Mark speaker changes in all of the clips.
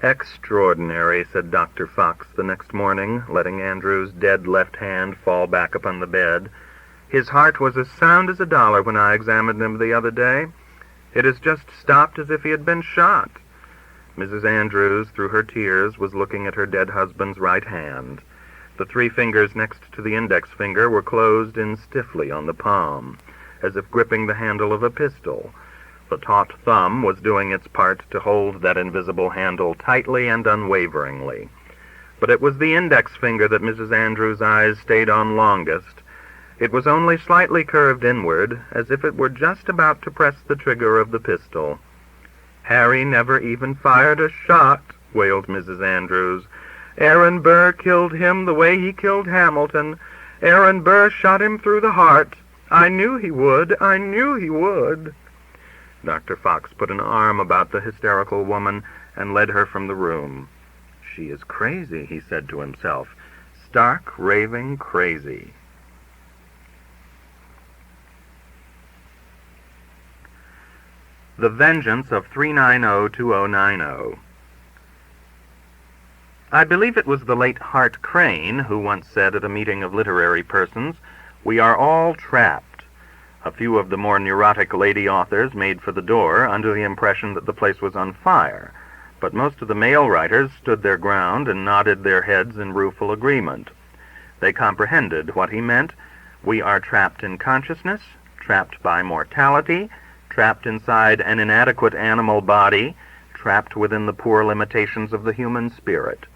Speaker 1: "Extraordinary," said Dr. Fox the next morning, letting Andrew's dead left hand fall back upon the bed. "His heart was as sound as a dollar when I examined him the other day. It has just stopped as if he had been shot." Mrs. Andrews, through her tears, was looking at her dead husband's right hand. The 3 fingers next to the index finger were closed in stiffly on the palm, as if gripping the handle of a pistol. The taut thumb was doing its part to hold that invisible handle tightly and unwaveringly. But it was the index finger that Mrs. Andrews' eyes stayed on longest. It was only slightly curved inward, as if it were just about to press the trigger of the pistol. "Harry never even fired a shot," wailed Mrs. Andrews. "Aaron Burr killed him the way he killed Hamilton. Aaron Burr shot him through the heart. I knew he would. I knew he would." Dr. Fox put an arm about the hysterical woman and led her from the room. "She is crazy," he said to himself. "Stark, raving crazy." The Vengeance of 390-2090. I believe it was the late Hart Crane who once said at a meeting of literary persons, "We are all trapped." A few of the more neurotic lady authors made for the door under the impression that the place was on fire, but most of the male writers stood their ground and nodded their heads in rueful agreement. They comprehended what he meant. We are trapped in consciousness, trapped by mortality, trapped inside an inadequate animal body, trapped within the poor limitations of the human spirit.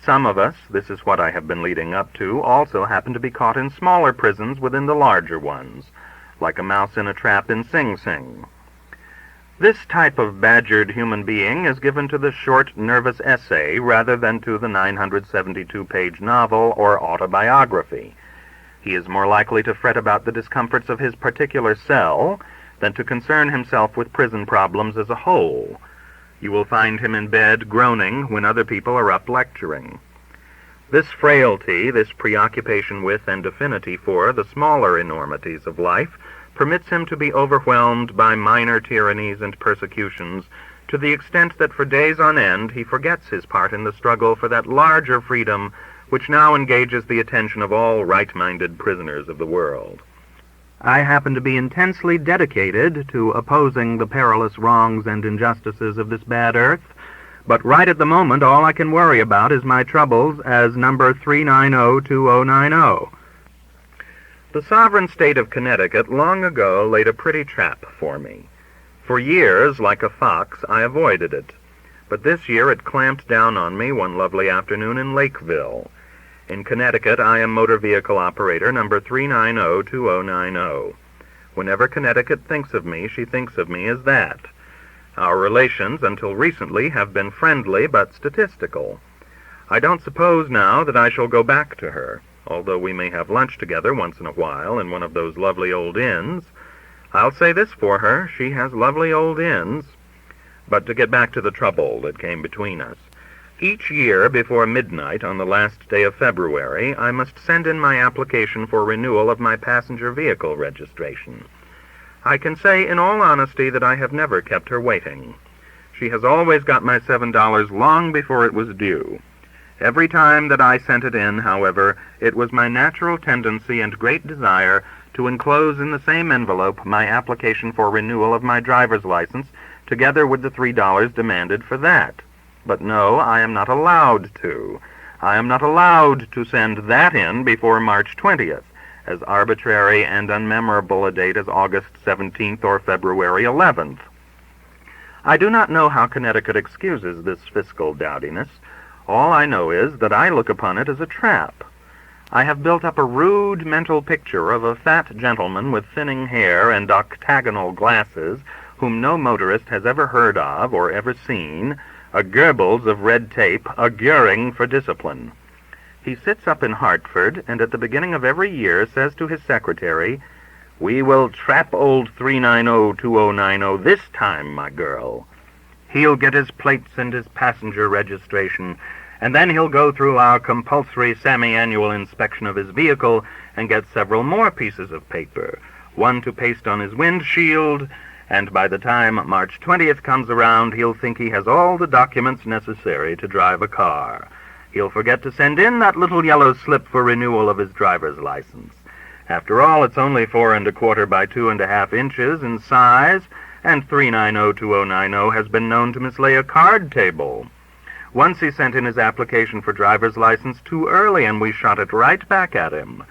Speaker 1: Some of us, this is what I have been leading up to, also happen to be caught in smaller prisons within the larger ones, like a mouse in a trap in Sing Sing. This type of badgered human being is given to the short, nervous essay rather than to the 972-page novel or autobiography. He is more likely to fret about the discomforts of his particular cell than to concern himself with prison problems as a whole. You will find him in bed groaning when other people are up lecturing. This frailty, this preoccupation with and affinity for the smaller enormities of life, permits him to be overwhelmed by minor tyrannies and persecutions to the extent that for days on end he forgets his part in the struggle for that larger freedom which now engages the attention of all right-minded prisoners of the world. I happen to be intensely dedicated to opposing the perilous wrongs and injustices of this bad earth, but right at the moment all I can worry about is my troubles as number 390-2090. The sovereign state of Connecticut long ago laid a pretty trap for me. For years, like a fox, I avoided it, but this year it clamped down on me one lovely afternoon in Lakeville. In Connecticut, I am motor vehicle operator number 390-2090. Whenever Connecticut thinks of me, she thinks of me as that. Our relations, until recently, have been friendly but statistical. I don't suppose now that I shall go back to her, although we may have lunch together once in a while in one of those lovely old inns. I'll say this for her, she has lovely old inns. But to get back to the trouble that came between us. Each year, before midnight on the last day of February, I must send in my application for renewal of my passenger vehicle registration. I can say in all honesty that I have never kept her waiting. She has always got my $7 long before it was due. Every time that I sent it in, however, it was my natural tendency and great desire to enclose in the same envelope my application for renewal of my driver's license, together with the $3 demanded for that. But no, I am not allowed to. I am not allowed to send that in before March 20th, as arbitrary and unmemorable a date as August 17th or February 11th. I do not know how Connecticut excuses this fiscal dowdiness. All I know is that I look upon it as a trap. I have built up a rude mental picture of a fat gentleman with thinning hair and octagonal glasses, whom no motorist has ever heard of or ever seen, a Goebbels of red tape, a Goering for discipline. He sits up in Hartford, and at the beginning of every year says to his secretary, "We will trap old 390-2090 this time, my girl." He'll get his plates and his passenger registration, and then he'll go through our compulsory semi-annual inspection of his vehicle and get several more pieces of paper, one to paste on his windshield, and by the time March 20th comes around, he'll think he has all the documents necessary to drive a car. He'll forget to send in that little yellow slip for renewal of his driver's license. After all, it's only 4 1/4 by 2 1/2 inches in size, and 3902090 has been known to mislay a card table. Once he sent in his application for driver's license too early, and we shot it right back at him.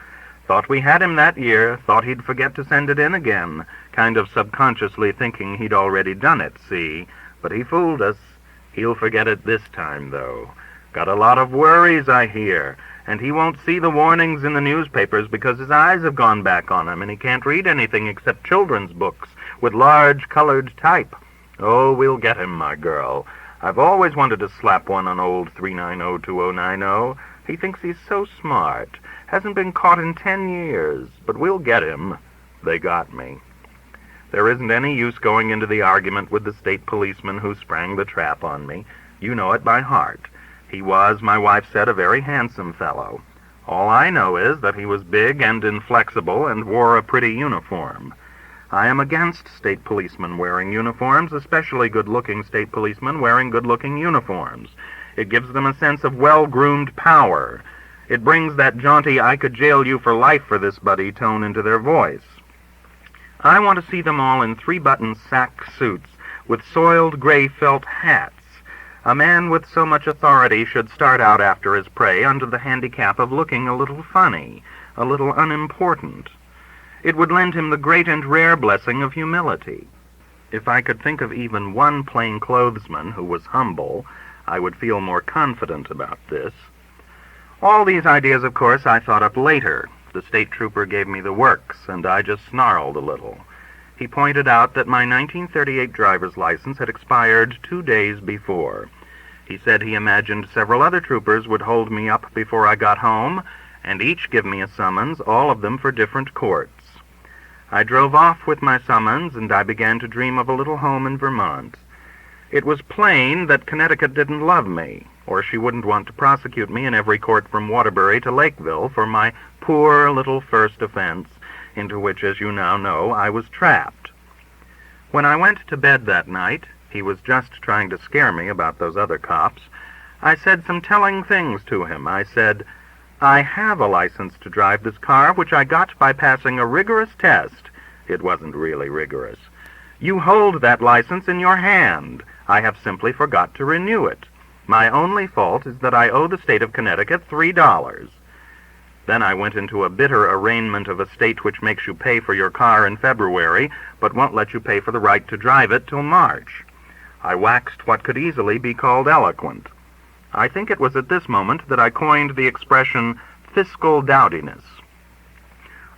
Speaker 1: Thought we had him that year, thought he'd forget to send it in again, kind of subconsciously thinking he'd already done it, see? But he fooled us. He'll forget it this time, though. Got a lot of worries, I hear, and he won't see the warnings in the newspapers because his eyes have gone back on him, and he can't read anything except children's books with large colored type. Oh, we'll get him, my girl. I've always wanted to slap one on old 3902090. He thinks he's so smart. Hasn't been caught in 10 years, but we'll get him. They got me. There isn't any use going into the argument with the state policeman who sprang the trap on me. You know it by heart. He was, my wife said, a very handsome fellow. All I know is that he was big and inflexible and wore a pretty uniform. I am against state policemen wearing uniforms, especially good-looking state policemen wearing good-looking uniforms. It gives them a sense of well-groomed power. It brings that jaunty "I could jail you for life for this, buddy" tone into their voice. I want to see them all in 3-button sack suits with soiled gray felt hats. A man with so much authority should start out after his prey under the handicap of looking a little funny, a little unimportant. It would lend him the great and rare blessing of humility. If I could think of even one plainclothesman who was humble, I would feel more confident about this. All these ideas, of course, I thought up later. The state trooper gave me the works, and I just snarled a little. He pointed out that my 1938 driver's license had expired 2 days before. He said he imagined several other troopers would hold me up before I got home, and each give me a summons, all of them for different courts. I drove off with my summons, and I began to dream of a little home in Vermont. It was plain that Connecticut didn't love me, or she wouldn't want to prosecute me in every court from Waterbury to Lakeville for my poor little first offense, into which, as you now know, I was trapped. When I went to bed that night, he was just trying to scare me about those other cops, I said some telling things to him. I said, "I have a license to drive this car, which I got by passing a rigorous test." It wasn't really rigorous. "You hold that license in your hand. I have simply forgot to renew it. My only fault is that I owe the state of Connecticut $3. Then I went into a bitter arraignment of a state which makes you pay for your car in February, but won't let you pay for the right to drive it till March. I waxed what could easily be called eloquent. I think it was at this moment that I coined the expression fiscal dowdiness.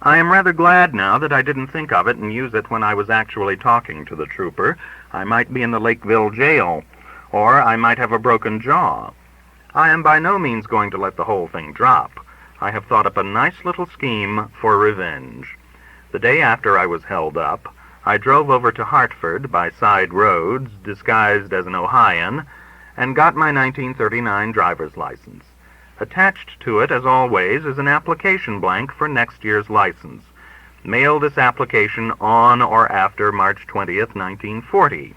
Speaker 1: I am rather glad now that I didn't think of it and use it when I was actually talking to the trooper. I might be in the Lakeville jail, or I might have a broken jaw. I am by no means going to let the whole thing drop. I have thought up a nice little scheme for revenge. The day after I was held up, I drove over to Hartford by side roads, disguised as an Ohioan, and got my 1939 driver's license. Attached to it, as always, is an application blank for next year's license. Mail this application on or after March 20th, 1940.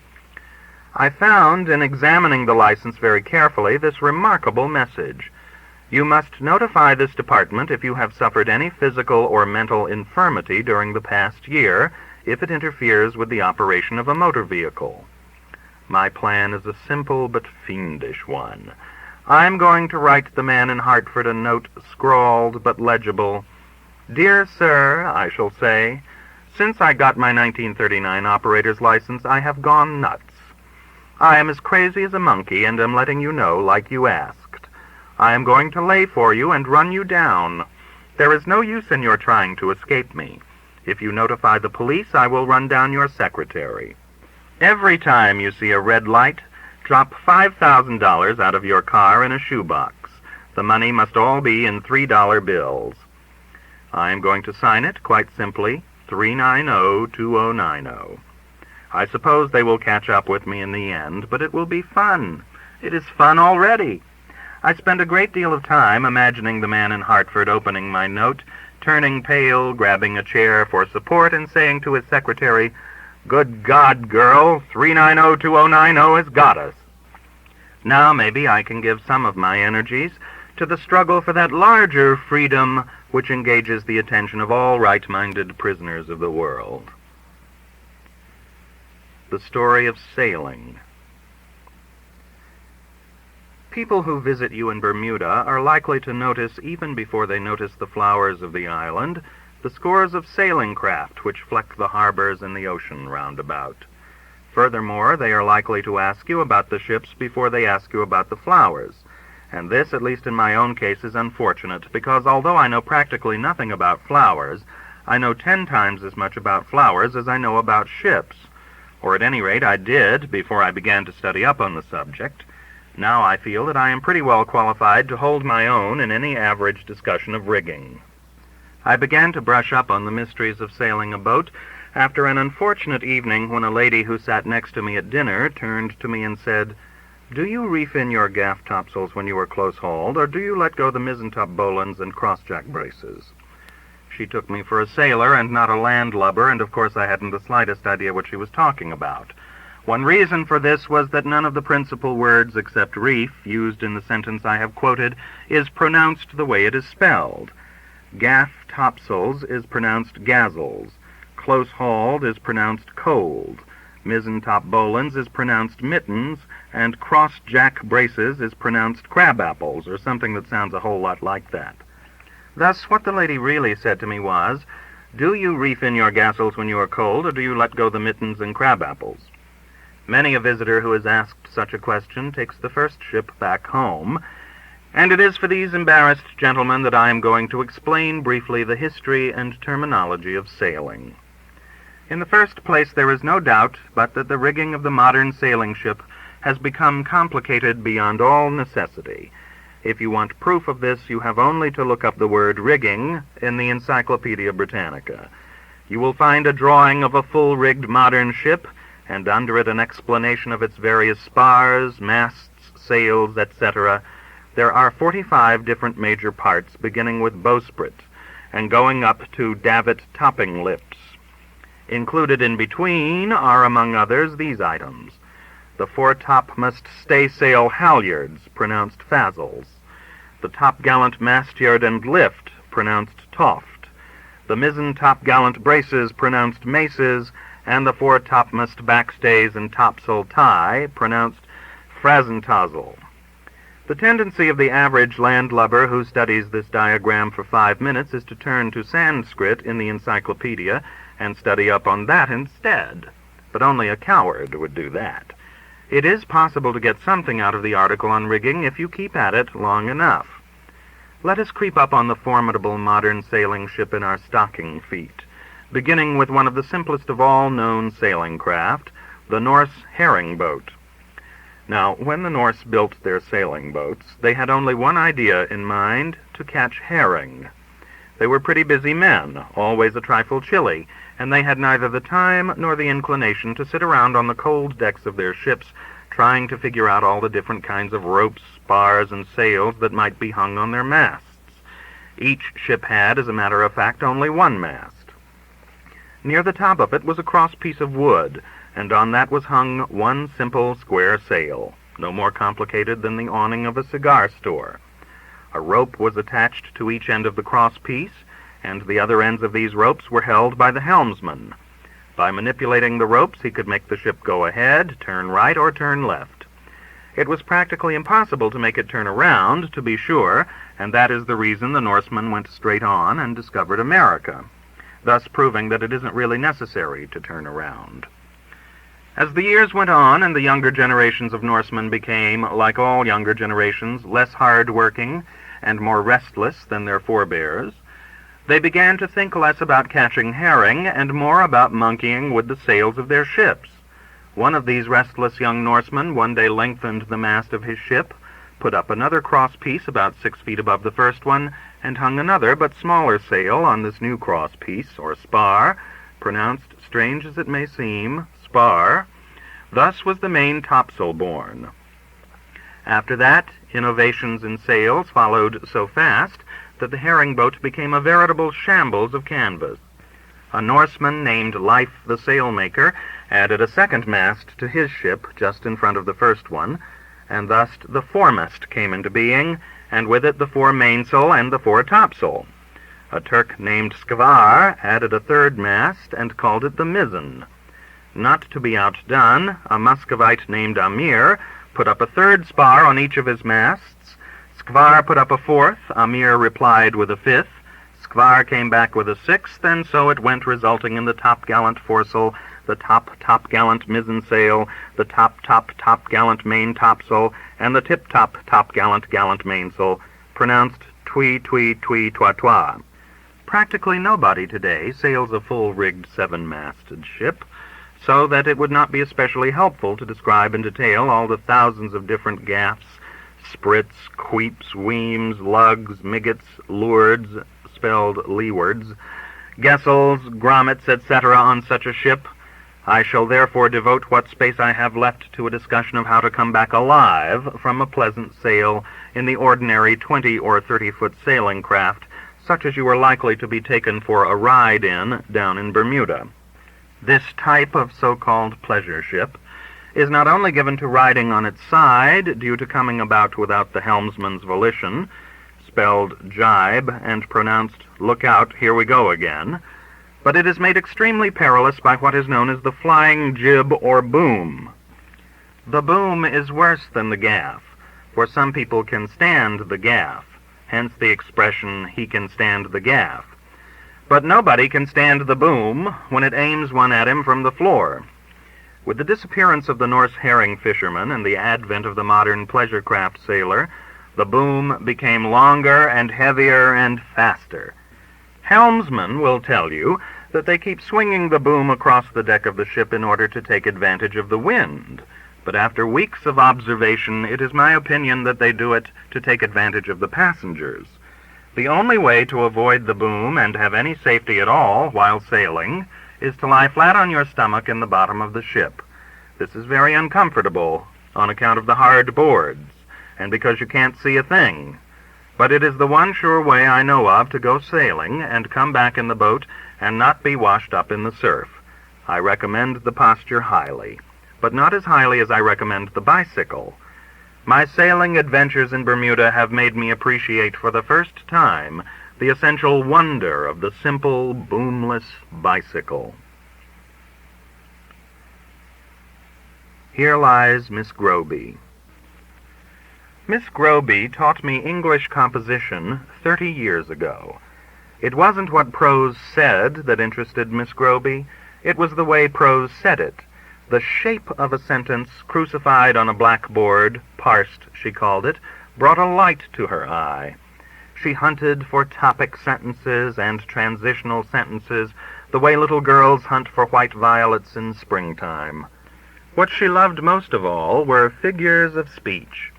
Speaker 1: I found, in examining the license very carefully, this remarkable message. You must notify this department if you have suffered any physical or mental infirmity during the past year, if it interferes with the operation of a motor vehicle. My plan is a simple but fiendish one. I'm going to write the man in Hartford a note, scrawled but legible. "Dear Sir," I shall say, "since I got my 1939 operator's license, I have gone nuts. I am as crazy as a monkey, and am letting you know like you asked. I am going to lay for you and run you down. There is no use in your trying to escape me. If you notify the police, I will run down your secretary. Every time you see a red light, drop $5,000 out of your car in a shoebox. The money must all be in $3 bills. I am going to sign it, quite simply, 3902090. I suppose they will catch up with me in the end, but it will be fun. It is fun already. I spend a great deal of time imagining the man in Hartford opening my note, turning pale, grabbing a chair for support, and saying to his secretary, Good God, girl, 390-2090 has got us. Now maybe I can give some of my energies to the struggle for that larger freedom which engages the attention of all right-minded prisoners of the world. The story of sailing. People who visit you in Bermuda are likely to notice, even before they notice the flowers of the island, the scores of sailing craft which fleck the harbors and the ocean round about. Furthermore, they are likely to ask you about the ships before they ask you about the flowers. And this, at least in my own case, is unfortunate, because although I know practically nothing about flowers, I know 10 times as much about flowers as I know about ships. Or at any rate, I did before I began to study up on the subject. Now I feel that I am pretty well qualified to hold my own in any average discussion of rigging. I began to brush up on the mysteries of sailing a boat after an unfortunate evening when a lady who sat next to me at dinner turned to me and said, "Do you reef in your gaff topsails when you are close-hauled, or do you let go the mizzen-top bowlines and cross-jack braces?" She took me for a sailor and not a landlubber, and of course I hadn't the slightest idea what she was talking about. One reason for this was that none of the principal words except reef, used in the sentence I have quoted, is pronounced the way it is spelled. Gaff topsails is pronounced gazzles. Close-hauled is pronounced cold. Mizzen-top bowlines is pronounced mittens, and cross-jack braces is pronounced crab-apples, or something that sounds a whole lot like that. Thus, what the lady really said to me was, "Do you reef in your gazzles when you are cold, or do you let go the mittens and crab-apples?" Many a visitor who is asked such a question takes the first ship back home, and it is for these embarrassed gentlemen that I am going to explain briefly the history and terminology of sailing. In the first place, there is no doubt but that the rigging of the modern sailing ship has become complicated beyond all necessity. If you want proof of this, you have only to look up the word rigging in the Encyclopedia Britannica. You will find a drawing of a full-rigged modern ship, and under it an explanation of its various spars, masts, sails, etc. There are 45 different major parts, beginning with bowsprit, and going up to davit topping lips. Included in between are, among others, these items: the foretopmast staysail halyards, pronounced fazzles; the topgallant mastyard and lift, pronounced toft; the mizzen topgallant braces, pronounced maces; and the foretopmast backstays and topsail tie, pronounced frazentozel. The tendency of the average landlubber who studies this diagram for 5 minutes is to turn to Sanskrit in the encyclopedia and study up on that instead. But only a coward would do that. It is possible to get something out of the article on rigging if you keep at it long enough. Let us creep up on the formidable modern sailing ship in our stocking feet, beginning with one of the simplest of all known sailing craft, the Norse herring boat. Now, when the Norse built their sailing boats, they had only one idea in mind: to catch herring. They were pretty busy men, always a trifle chilly, and they had neither the time nor the inclination to sit around on the cold decks of their ships trying to figure out all the different kinds of ropes, spars, and sails that might be hung on their masts. Each ship had, as a matter of fact, only one mast. Near the top of it was a cross piece of wood, and on that was hung one simple square sail, no more complicated than the awning of a cigar store. A rope was attached to each end of the cross piece, and the other ends of these ropes were held by the helmsman. By manipulating the ropes, he could make the ship go ahead, turn right, or turn left. It was practically impossible to make it turn around, to be sure, and that is the reason the Norsemen went straight on and discovered America, thus proving that it isn't really necessary to turn around. As the years went on and the younger generations of Norsemen became, like all younger generations, less hard-working and more restless than their forebears, they began to think less about catching herring and more about monkeying with the sails of their ships. One of these restless young Norsemen one day lengthened the mast of his ship, put up another cross piece about 6 feet above the first one, and hung another but smaller sail on this new cross piece, or spar, pronounced, strange as it may seem, spar. Thus was the main topsail born. After that, innovations in sails followed so fast that the herring boat became a veritable shambles of canvas. A Norseman named Leif the sailmaker added a second mast to his ship just in front of the first one, and thus the foremast came into being, and with it the fore-mainsail and the fore-topsail. A Turk named Skvar added a third mast and called it the mizzen. Not to be outdone, a Muscovite named Amir put up a third spar on each of his masts. Skvar put up a fourth, Amir replied with a fifth, Skvar came back with a sixth, and so it went, resulting in the top-gallant foresail, the top-top-gallant mizzen-sail, the top-top-top-gallant main-topsail, and the tip-top-top-gallant mainsail, pronounced twee-twee-twee-twa-twa. Practically nobody today sails a full-rigged seven-masted ship, so that it would not be especially helpful to describe in detail all the thousands of different gaffs, sprits, queeps, weems, lugs, miggets, lewards, spelled leewards, gessels, grommets, etc. on such a ship. I shall therefore devote what space I have left to a discussion of how to come back alive from a pleasant sail in the ordinary 20 or 30-foot sailing craft, such as you are likely to be taken for a ride in down in Bermuda. This type of so-called pleasure ship is not only given to riding on its side due to coming about without the helmsman's volition, spelled jibe and pronounced look out, here we go again, but it is made extremely perilous by what is known as the flying jib or boom. The boom is worse than the gaff, for some people can stand the gaff, hence the expression, he can stand the gaff. But nobody can stand the boom when it aims one at him from the floor. With the disappearance of the Norse herring fisherman and the advent of the modern pleasure craft sailor, the boom became longer and heavier and faster. Helmsmen will tell you that they keep swinging the boom across the deck of the ship in order to take advantage of the wind, but after weeks of observation, it is my opinion that they do it to take advantage of the passengers. The only way to avoid the boom and have any safety at all while sailing is to lie flat on your stomach in the bottom of the ship. This is very uncomfortable on account of the hard boards, and because you can't see a thing. But it is the one sure way I know of to go sailing and come back in the boat and not be washed up in the surf. I recommend the posture highly, but not as highly as I recommend the bicycle. My sailing adventures in Bermuda have made me appreciate for the first time the essential wonder of the simple, boomless bicycle. Here lies Miss Groby. Miss Groby taught me English composition 30 years ago. It wasn't what prose said that interested Miss Groby. It was the way prose said it. The shape of a sentence crucified on a blackboard, parsed, she called it, brought a light to her eye. She hunted for topic sentences and transitional sentences the way little girls hunt for white violets in springtime. What she loved most of all were figures of speech.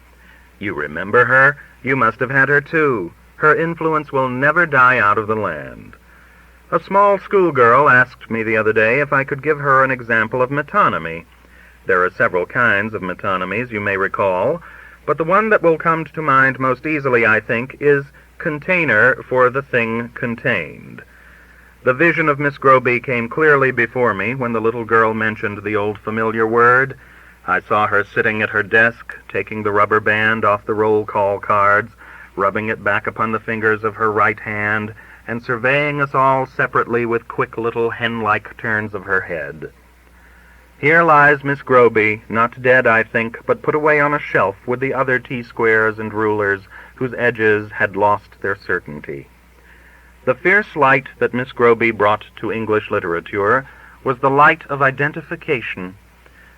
Speaker 1: You remember her? You must have had her too. Her influence will never die out of the land. A small schoolgirl asked me the other day if I could give her an example of metonymy. There are several kinds of metonymies, you may recall, but the one that will come to mind most easily, I think, is container for the thing contained. The vision of Miss Groby came clearly before me when the little girl mentioned the old familiar word. I saw her sitting at her desk, taking the rubber band off the roll call cards, rubbing it back upon the fingers of her right hand, and surveying us all separately with quick little hen-like turns of her head. Here lies Miss Groby, not dead, I think, but put away on a shelf with the other T-squares and rulers whose edges had lost their certainty. The fierce light that Miss Groby brought to English literature was the light of identification.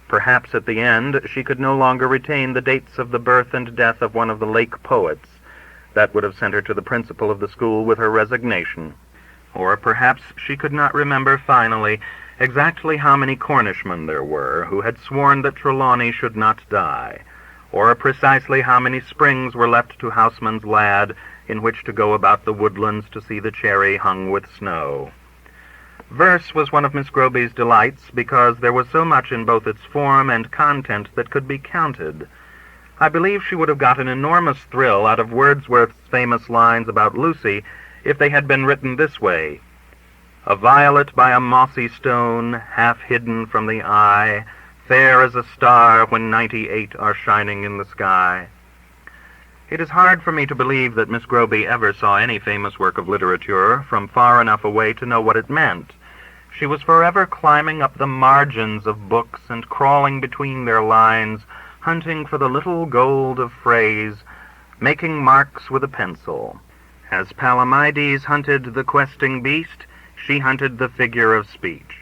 Speaker 1: Perhaps at the end she could no longer retain the dates of the birth and death of one of the Lake poets. That would have sent her to the principal of the school with her resignation. Or perhaps she could not remember finally exactly how many Cornishmen there were who had sworn that Trelawney should not die, or precisely how many springs were left to Houseman's lad in which to go about the woodlands to see the cherry hung with snow. Verse was one of Miss Groby's delights because there was so much in both its form and content that could be counted. I believe she would have got an enormous thrill out of Wordsworth's famous lines about Lucy if they had been written this way. A violet by a mossy stone, half hidden from the eye, fair as a star when 98 are shining in the sky. It is hard for me to believe that Miss Groby ever saw any famous work of literature from far enough away to know what it meant. She was forever climbing up the margins of books and crawling between their lines, hunting for the little gold of phrase, making marks with a pencil. As Palomides hunted the questing beast, she hunted the figure of speech.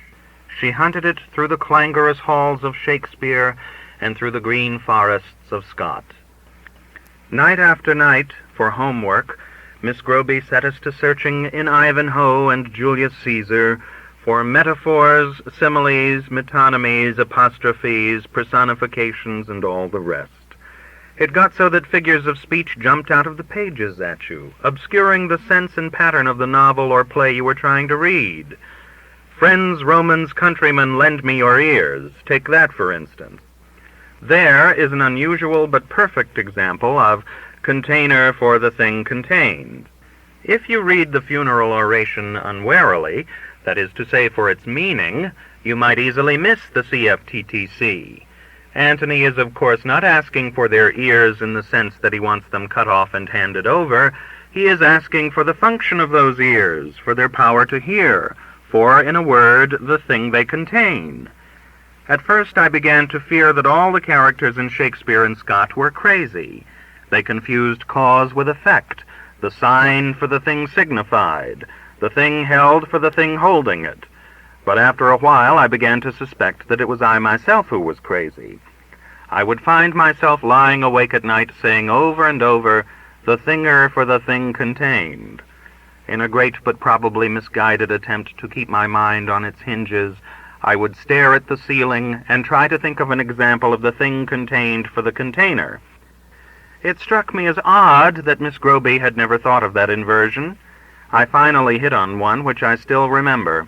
Speaker 1: She hunted it through the clangorous halls of Shakespeare and through the green forests of Scott. Night after night, for homework, Miss Groby set us to searching in Ivanhoe and Julius Caesar for metaphors, similes, metonymies, apostrophes, personifications, and all the rest. It got so that figures of speech jumped out of the pages at you, obscuring the sense and pattern of the novel or play you were trying to read. Friends, Romans, countrymen, lend me your ears. Take that, for instance. There is an unusual but perfect example of container for the thing contained. If you read the funeral oration unwarily, that is to say, for its meaning, you might easily miss the CFTTC. Antony is, of course, not asking for their ears in the sense that he wants them cut off and handed over. He is asking for the function of those ears, for their power to hear, for, in a word, the thing they contain. At first I began to fear that all the characters in Shakespeare and Scott were crazy. They confused cause with effect, the sign for the thing signified, the thing held for the thing holding it. But after a while I began to suspect that it was I myself who was crazy. I would find myself lying awake at night saying over and over, the thinger for the thing contained. In a great but probably misguided attempt to keep my mind on its hinges, I would stare at the ceiling and try to think of an example of the thing contained for the container. It struck me as odd that Miss Groby had never thought of that inversion. I finally hit on one which I still remember.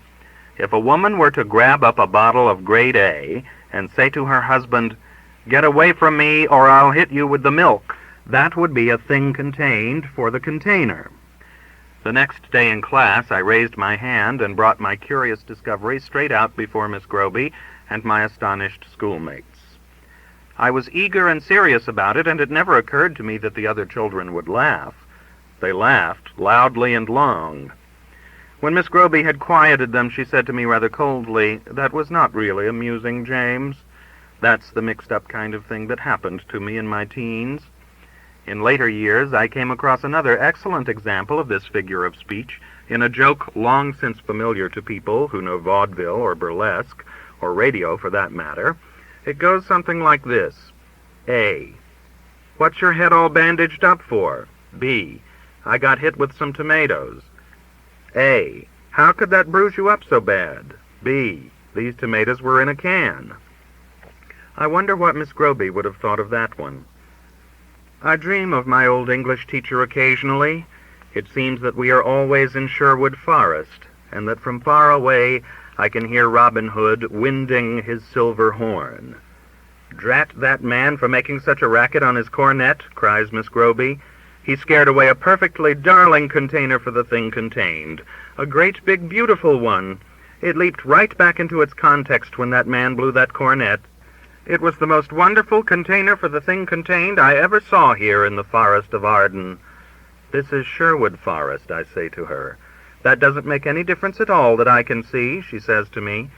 Speaker 1: If a woman were to grab up a bottle of grade A and say to her husband, "Get away from me or I'll hit you with the milk," that would be a thing contained for the container. The next day in class, I raised my hand and brought my curious discovery straight out before Miss Groby and my astonished schoolmates. I was eager and serious about it, and it never occurred to me that the other children would laugh. They laughed, loudly and long. When Miss Groby had quieted them, she said to me rather coldly, "That was not really amusing, James. That's the mixed-up kind of thing that happened to me in my teens." In later years, I came across another excellent example of this figure of speech in a joke long since familiar to people who know vaudeville or burlesque, or radio for that matter. It goes something like this. A. What's your head all bandaged up for? B. I got hit with some tomatoes. A. How could that bruise you up so bad? B. These tomatoes were in a can. I wonder what Miss Groby would have thought of that one. I dream of my old English teacher occasionally. It seems that we are always in Sherwood Forest, and that from far away I can hear Robin Hood winding his silver horn. "Drat that man for making such a racket on his cornet," cries Miss Groby. "He scared away a perfectly darling container for the thing contained. A great big beautiful one. It leaped right back into its context when that man blew that cornet. It was the most wonderful container for the thing contained I ever saw here in the Forest of Arden." "This is Sherwood Forest," I say to her. "That doesn't make any difference at all that I can see," she says to me.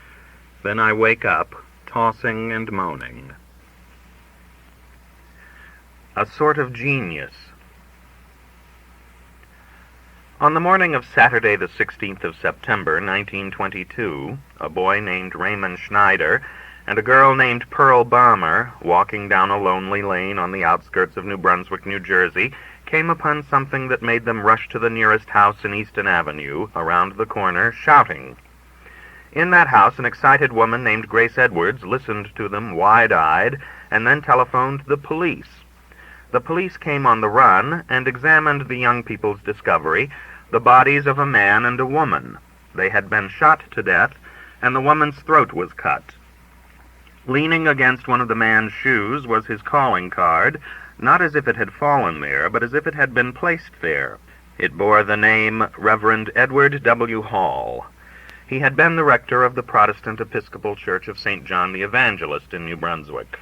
Speaker 1: Then I wake up, tossing and moaning. A sort of genius. On the morning of Saturday the 16th of September, 1922, a boy named Raymond Schneider and a girl named Pearl Balmer, walking down a lonely lane on the outskirts of New Brunswick, New Jersey, came upon something that made them rush to the nearest house in Easton Avenue, around the corner, shouting. In that house, an excited woman named Grace Edwards listened to them wide-eyed and then telephoned the police. The police came on the run and examined the young people's discovery, the bodies of a man and a woman. They had been shot to death, and the woman's throat was cut. Leaning against one of the man's shoes was his calling card, not as if it had fallen there, but as if it had been placed there. It bore the name Reverend Edward W. Hall. He had been the rector of the Protestant Episcopal Church of St. John the Evangelist in New Brunswick.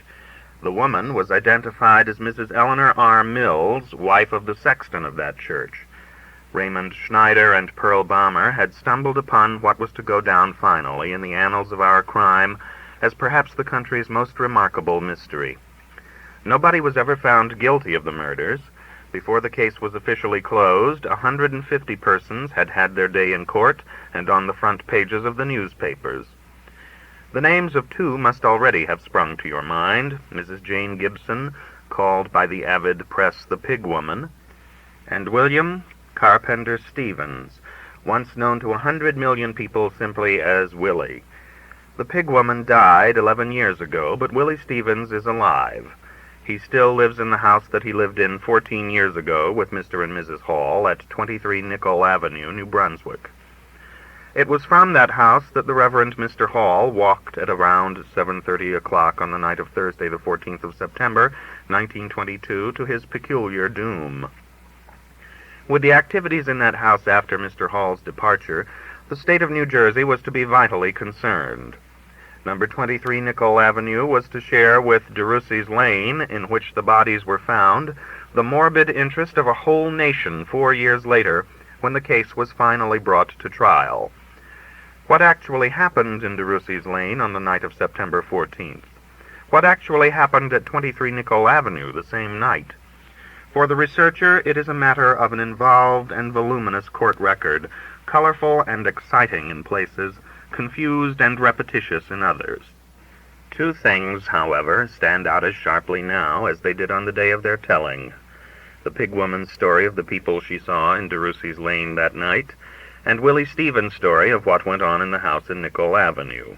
Speaker 1: The woman was identified as Mrs. Eleanor R. Mills, wife of the sexton of that church. Raymond Schneider and Pearl Balmer had stumbled upon what was to go down finally in the annals of our crime as perhaps the country's most remarkable mystery. Nobody was ever found guilty of the murders. Before the case was officially closed, 150 persons had had their day in court and on the front pages of the newspapers. The names of two must already have sprung to your mind, Mrs. Jane Gibson, called by the avid press the Pig Woman, and William Carpenter Stevens, once known to 100 million people simply as Willie. The Pig Woman died 11 years ago, but Willie Stevens is alive. He still lives in the house that he lived in 14 years ago with Mr. and Mrs. Hall at 23 Nickel Avenue, New Brunswick. It was from that house that the Reverend Mr. Hall walked at around 7:30 o'clock on the night of Thursday, the 14th of September, 1922, to his peculiar doom. With the activities in that house after Mr. Hall's departure, the state of New Jersey was to be vitally concerned. Number 23 Nickel Avenue was to share with DeRussey's Lane, in which the bodies were found, the morbid interest of a whole nation 4 years later, when the case was finally brought to trial. What actually happened in DeRussey's Lane on the night of September 14th? What actually happened at 23 Nickel Avenue the same night? For the researcher, it is a matter of an involved and voluminous court record, colorful and exciting in places, confused and repetitious in others. Two things, however, stand out as sharply now as they did on the day of their telling: the Pig Woman's story of the people she saw in DeRussey's Lane that night, and Willie Stevens' story of what went on in the house in Nickel Avenue.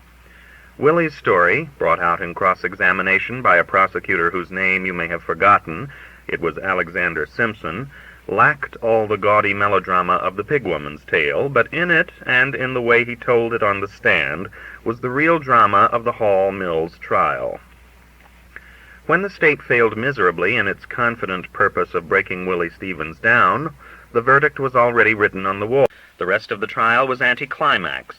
Speaker 1: Willie's story, brought out in cross-examination by a prosecutor whose name you may have forgotten, it was Alexander Simpson, lacked all the gaudy melodrama of the Pig Woman's tale, but in it, and in the way he told it on the stand, was the real drama of the Hall-Mills trial. When the state failed miserably in its confident purpose of breaking Willie Stevens down, the verdict was already written on the wall. The rest of the trial was anticlimax.